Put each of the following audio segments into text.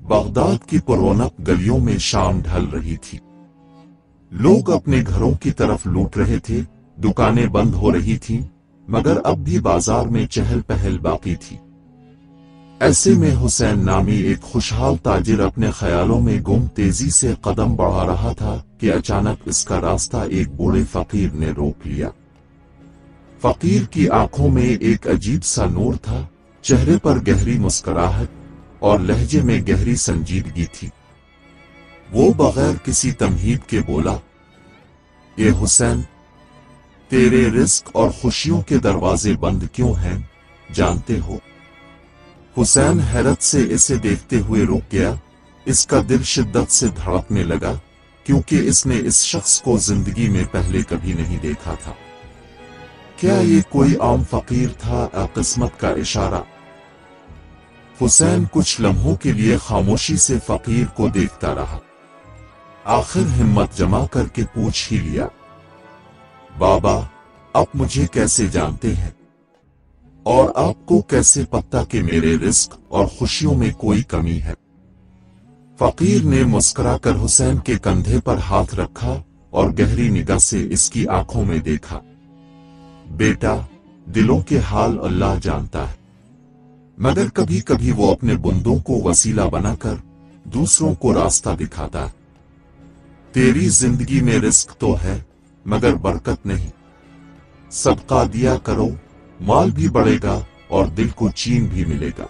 Baghdad کی پررونق گلیوں میں شام ڈھل رہی تھی۔ لوگ اپنے گھروں کی طرف لوٹ رہے تھے، دکانیں بند ہو رہی تھیں، مگر اب بھی بازار میں چہل پہل باقی تھی۔ ایسے میں حسین نامی ایک خوشحال تاجر اپنے خیالوں میں گم تیزی سے قدم بڑھا رہا تھا کہ اچانک اس کا راستہ ایک بوڑھے فقیر نے روک لیا۔ فقیر کی آنکھوں میں ایک عجیب سا نور تھا، چہرے پر گہری مسکراہٹ اور لہجے میں گہری سنجیدگی تھی۔ وہ بغیر کسی تمہید کے بولا، اے حسین، تیرے رزق اور خوشیوں کے دروازے بند کیوں ہیں، جانتے ہو؟ حسین حیرت سے اسے دیکھتے ہوئے رک گیا، اس کا دل شدت سے دھڑکنے لگا، کیونکہ اس نے اس شخص کو زندگی میں پہلے کبھی نہیں دیکھا تھا۔ کیا یہ کوئی عام فقیر تھا یا قسمت کا اشارہ؟ حسین کچھ لمحوں کے لیے خاموشی سے فقیر کو دیکھتا رہا، آخر ہمت جمع کر کے پوچھ ہی لیا، بابا، آپ مجھے کیسے جانتے ہیں؟ اور آپ کو کیسے پتہ کہ میرے رزق اور خوشیوں میں کوئی کمی ہے؟ فقیر نے مسکرا کر حسین کے کندھے پر ہاتھ رکھا اور گہری نگاہ سے اس کی آنکھوں میں دیکھا، بیٹا، دلوں کے حال اللہ جانتا ہے، مگر کبھی کبھی وہ اپنے بندوں کو وسیلہ بنا کر دوسروں کو راستہ دکھاتا ہے۔ تیری زندگی میں رزق تو ہے، مگر برکت نہیں۔ صدقہ دیا کرو، مال بھی بڑھے گا اور دل کو چین بھی ملے گا۔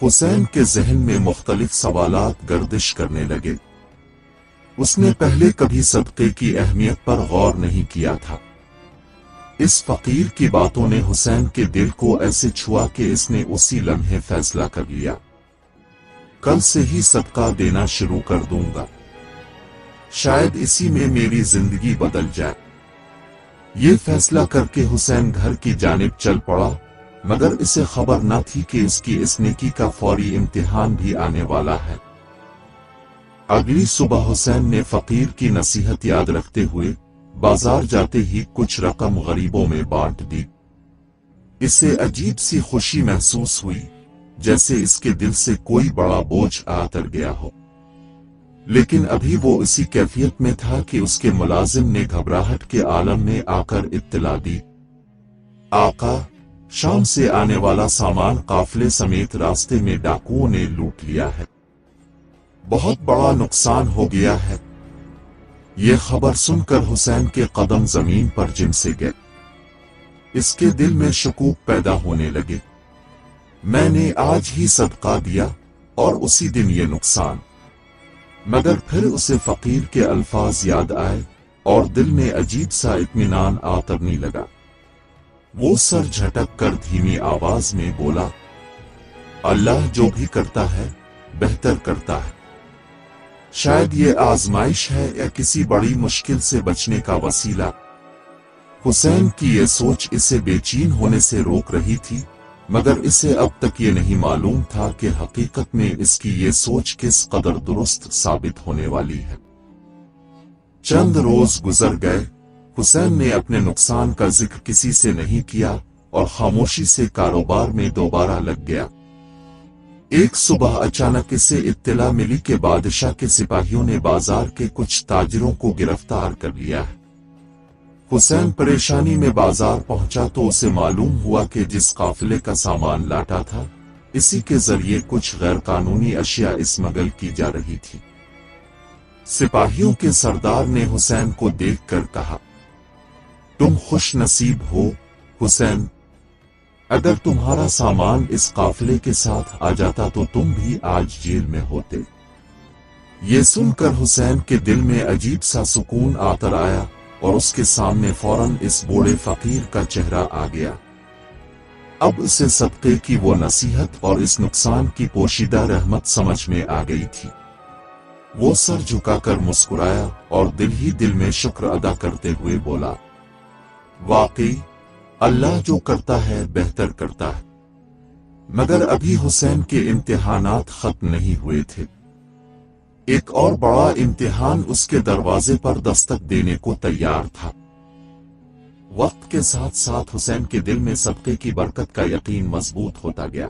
حسین کے ذہن میں مختلف سوالات گردش کرنے لگے۔ اس نے پہلے کبھی صدقے کی اہمیت پر غور نہیں کیا تھا۔ اس فقیر کی باتوں نے حسین کے دل کو ایسے چھوا کہ اس نے اسی لمحے فیصلہ کر لیا، کل سے ہی صدقہ دینا شروع کر دوں گا، شاید اسی میں میری زندگی بدل جائے۔ یہ فیصلہ کر کے حسین گھر کی جانب چل پڑا، مگر اسے خبر نہ تھی کہ اس کی اس نیکی کا فوری امتحان بھی آنے والا ہے۔ اگلی صبح حسین نے فقیر کی نصیحت یاد رکھتے ہوئے بازار جاتے ہی کچھ رقم غریبوں میں بانٹ دی۔ اسے عجیب سی خوشی محسوس ہوئی، جیسے اس کے دل سے کوئی بڑا بوجھ اتر گیا ہو۔ لیکن ابھی وہ اسی کیفیت میں تھا کہ اس کے ملازم نے گھبراہٹ کے عالم میں آ کر اطلاع دی، آقا، شام سے آنے والا سامان قافلے سمیت راستے میں ڈاکوؤں نے لوٹ لیا ہے، بہت بڑا نقصان ہو گیا ہے۔ یہ خبر سن کر حسین کے قدم زمین پر جم سے گئے۔ اس کے دل میں شکوک پیدا ہونے لگے، میں نے آج ہی صدقہ دیا اور اسی دن یہ نقصان۔ مگر پھر اسے فقیر کے الفاظ یاد آئے اور دل میں عجیب سا اطمینان آترنے لگا۔ وہ سر جھٹک کر دھیمی آواز میں بولا، اللہ جو بھی کرتا ہے بہتر کرتا ہے، شاید یہ آزمائش ہے یا کسی بڑی مشکل سے بچنے کا وسیلہ۔ حسین کی یہ سوچ اسے بے چین ہونے سے روک رہی تھی، مگر اسے اب تک یہ نہیں معلوم تھا کہ حقیقت میں اس کی یہ سوچ کس قدر درست ثابت ہونے والی ہے۔ چند روز گزر گئے، حسین نے اپنے نقصان کا ذکر کسی سے نہیں کیا اور خاموشی سے کاروبار میں دوبارہ لگ گیا۔ ایک صبح اچانک اسے اطلاع ملی کہ بادشاہ کے سپاہیوں نے بازار کے کچھ تاجروں کو گرفتار کر لیا ہے۔ حسین پریشانی میں بازار پہنچا تو اسے معلوم ہوا کہ جس قافلے کا سامان لاٹا تھا، اسی کے ذریعے کچھ غیر قانونی اشیاء اسمگل کی جا رہی تھی۔ سپاہیوں کے سردار نے حسین کو دیکھ کر کہا، تم خوش نصیب ہو حسین، اگر تمہارا سامان اس قافلے کے ساتھ آ جاتا تو تم بھی آج جیل میں ہوتے۔ یہ سن کر حسین کے دل میں عجیب سا سکون آتر آیا اور اس کے سامنے فوراً اس بوڑھے فقیر کا چہرہ آ گیا۔ اب اسے صدقے کی وہ نصیحت اور اس نقصان کی پوشیدہ رحمت سمجھ میں آ گئی تھی۔ وہ سر جھکا کر مسکرایا اور دل ہی دل میں شکر ادا کرتے ہوئے بولا، واقعی اللہ جو کرتا ہے بہتر کرتا ہے۔ مگر ابھی حسین کے امتحانات ختم نہیں ہوئے تھے۔ ایک اور بڑا امتحان اس کے دروازے پر دستک دینے کو تیار تھا۔ وقت کے ساتھ ساتھ حسین کے دل میں صدقے کی برکت کا یقین مضبوط ہوتا گیا۔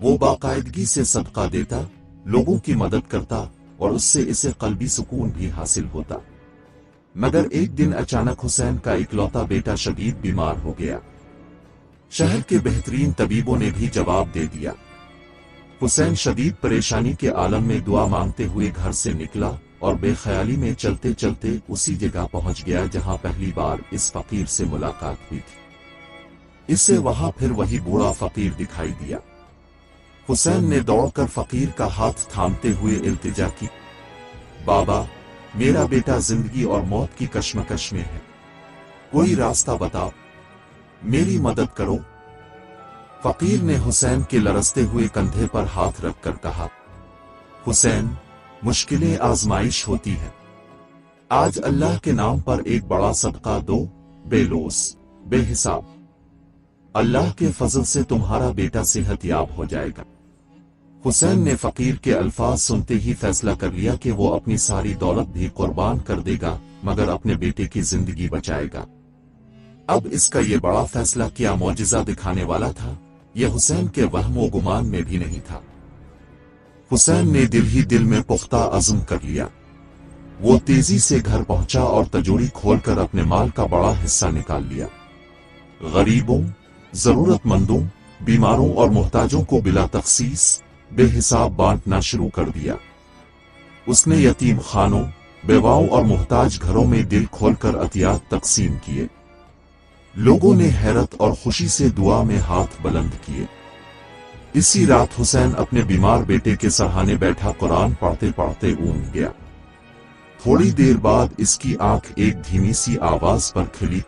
وہ باقاعدگی سے صدقہ دیتا، لوگوں کی مدد کرتا اور اس سے اسے قلبی سکون بھی حاصل ہوتا۔ مگر ایک دن اچانک حسین کا اکلوتا بیٹا شدید بیمار ہو گیا۔ شہر کے بہترین طبیبوں نے بھی جواب دے دیا۔ حسین شدید پریشانی کے عالم میں دعا مانگتے ہوئے گھر سے نکلا اور بے خیالی میں چلتے چلتے اسی جگہ پہنچ گیا جہاں پہلی بار اس فقیر سے ملاقات ہوئی تھی۔ اسے وہاں پھر وہی بوڑھا فقیر دکھائی دیا۔ حسین نے دوڑ کر فقیر کا ہاتھ تھامتے ہوئے التجا کی، بابا، میرا بیٹا زندگی اور موت کی کشمکش میں ہے، کوئی راستہ بتاؤ، میری مدد کرو۔ فقیر نے حسین کے لرزتے ہوئے کندھے پر ہاتھ رکھ کر کہا، حسین، مشکلیں آزمائش ہوتی ہے، آج اللہ کے نام پر ایک بڑا صدقہ دو، بے لوث، بے حساب، اللہ کے فضل سے تمہارا بیٹا صحت یاب ہو جائے گا۔ حسین نے فقیر کے الفاظ سنتے ہی فیصلہ کر لیا کہ وہ اپنی ساری دولت بھی قربان کر دے گا مگر اپنے بیٹے کی زندگی بچائے گا۔ اب اس کا یہ بڑا فیصلہ کیا معجزہ دکھانے والا تھا، یہ حسین کے وہم و گمان میں بھی نہیں تھا۔ حسین نے دل ہی دل میں پختہ عزم کر لیا۔ وہ تیزی سے گھر پہنچا اور تجوری کھول کر اپنے مال کا بڑا حصہ نکال لیا۔ غریبوں، ضرورت مندوں، بیماروں اور محتاجوں کو بلا تخصیص بے حساب بانٹنا شروع کر دیا۔ اس نے یتیم خانوں، بیواؤں اور محتاج گھروں میں دل کھول کر عطیات تقسیم کیے۔ لوگوں نے حیرت اور خوشی سے دعا میں ہاتھ بلند کیے۔ اسی رات حسین اپنے بیمار بیٹے کے سرہانے بیٹھا قرآن پڑھتے پڑھتے اونگ گیا۔ تھوڑی دیر بعد اس کی آنکھ ایک دھیمی سی آواز پر کھلی۔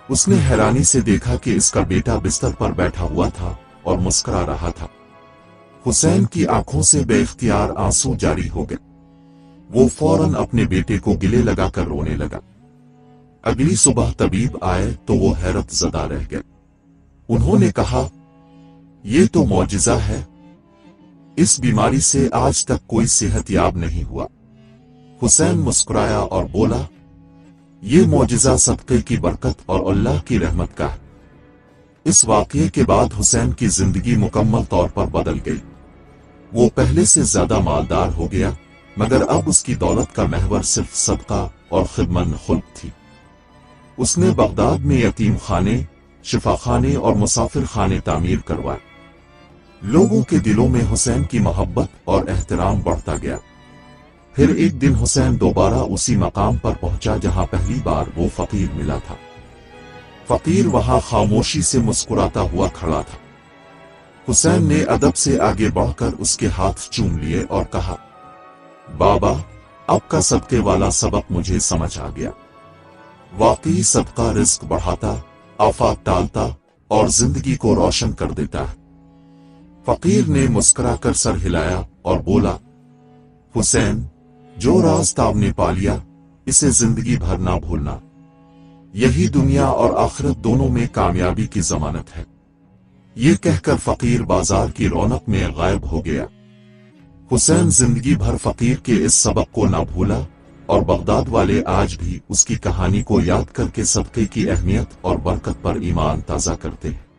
اس نے حیرانی سے دیکھا کہ اس کا بیٹا بستر پر بیٹھا ہوا تھا اور مسکرا رہا تھا۔ حسین کی آنکھوں سے بے اختیار آنسو جاری ہو گئے۔ وہ فوراً اپنے بیٹے کو گلے لگا کر رونے لگا۔ اگلی صبح طبیب آئے تو وہ حیرت زدہ رہ گئے۔ انہوں نے کہا، یہ تو معجزہ ہے، اس بیماری سے آج تک کوئی صحت یاب نہیں ہوا۔ حسین مسکرایا اور بولا، یہ معجزہ صدقے کی برکت اور اللہ کی رحمت کا ہے۔ اس واقعے کے بعد حسین کی زندگی مکمل طور پر بدل گئی۔ وہ پہلے سے زیادہ مالدار ہو گیا، مگر اب اس کی دولت کا محور صرف صدقہ اور خدمت خلق تھی۔ اس نے بغداد میں یتیم خانے، شفا خانے اور مسافر خانے تعمیر کروائے۔ لوگوں کے دلوں میں حسین کی محبت اور احترام بڑھتا گیا۔ پھر ایک دن حسین دوبارہ اسی مقام پر پہنچا جہاں پہلی بار وہ فقیر ملا تھا۔ فقیر وہاں خاموشی سے مسکراتا ہوا کھڑا تھا۔ حسین نے ادب سے آگے بڑھ کر اس کے ہاتھ چوم لیے اور کہا، بابا، اب کا صدقے والا سبق مجھے سمجھ آ گیا۔ واقعی صدقہ رزق بڑھاتا، آفات ٹالتا اور زندگی کو روشن کر دیتا ہے۔ فقیر نے مسکرا کر سر ہلایا اور بولا، حسین، جو راز آپ نے پا لیا، اسے زندگی بھر نہ بھولنا، یہی دنیا اور آخرت دونوں میں کامیابی کی ضمانت ہے۔ یہ کہہ کر فقیر بازار کی رونق میں غائب ہو گیا۔ حسین زندگی بھر فقیر کے اس سبق کو نہ بھولا اور بغداد والے آج بھی اس کی کہانی کو یاد کر کے صدقے کی اہمیت اور برکت پر ایمان تازہ کرتے ہیں۔